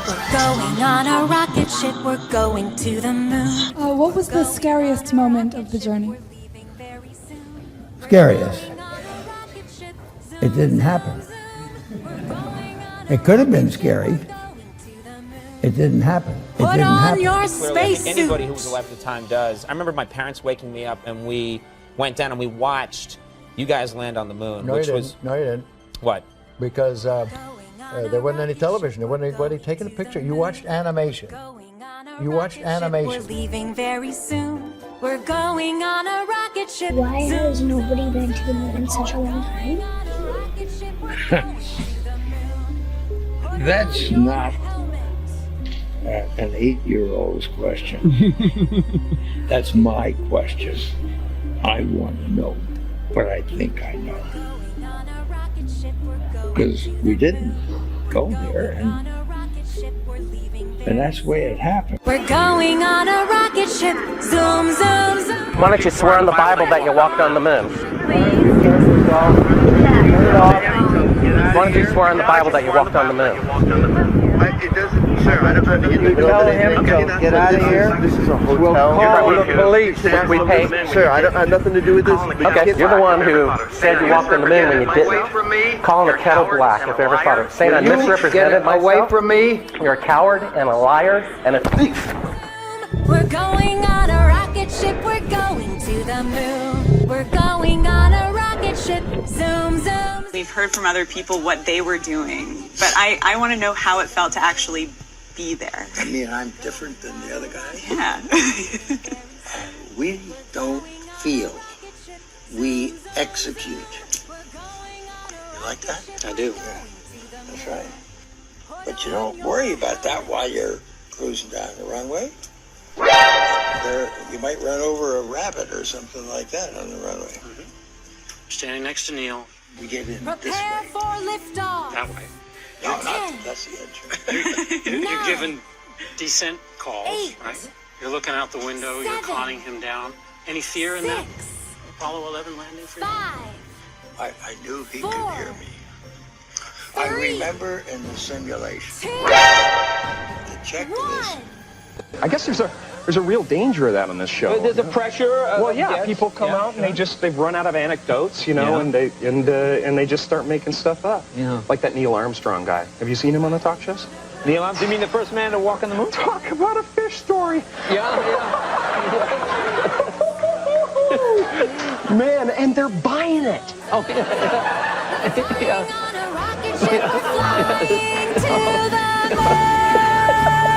We're going on a rocket ship, we're going to the moon. What was the scariest moment of the journey? Scariest. It didn't happen. It could have been scary. It didn't happen. It Put didn't on happen. your Clearly, I think spacesuit. anybody who was alive at the time does. I remember my parents waking me up, and we went down and we watched you guys land on the moon, No, which you was didn't. No, you didn't. what? Because there wasn't any television. There wasn't anybody taking a picture. You watched animation. You watched We're animation. leaving very soon. We're going on a rocket ship. Why has nobody been to the moon in such a long time? That's not an 8-year-old's question. That's my question. I want to know, but I think I know. Because we didn't go there, and that's the way it happened. We're going on a rocket ship. Zoom, zoom, zoom. Why don't you swear on the Bible that you walked on the moon? Why don't you swear on the Bible that you walked on the moon? It doesn't, sir. I don't know. You tell him to get out of here. This is a hotel. We'll call the police. We pay. Sir, I have nothing to do with this. Okay, you're the one who said you walked on the moon when you Away from me. didn't. Calling a kettle black if I ever thought of it. Saying I You misrepresented get away myself. from me. You're a coward and a liar and a thief. We're going on a rocket ship. We're going to the moon. We're going on a rocket ship. Zoom, zoom. We've heard from other people what they were doing, but I want to know how it felt to actually be there. I mean, I'm different than the other guy. Yeah. We don't feel. We execute. You like that? I do. Yeah, that's right. But you don't worry about that while you're cruising down the runway. You might run over a rabbit or something like that on the runway. Standing next to Neil. We get in this Prepare way. for liftoff. That way. No, not, that's the entrance. You're given descent calls, 8, right? You're looking out the window. You're 7, calling him down. Any fear in that 6, Apollo 11 landing for you? 5, I knew he 4, could hear me. I 3, remember in the simulation. 2, The checklist. 1. I guess there's a real danger of that on this show. The pressure. Well, yeah, people come out and they've run out of anecdotes, you know, and they just start making stuff up. Yeah. Like that Neil Armstrong guy. Have you seen him on the talk shows? Neil Armstrong, you mean the first man to walk on the moon? Talk about a fish story. Yeah. Man, and they're buying it. Oh, yeah. On a rocket ship, flying to the moon.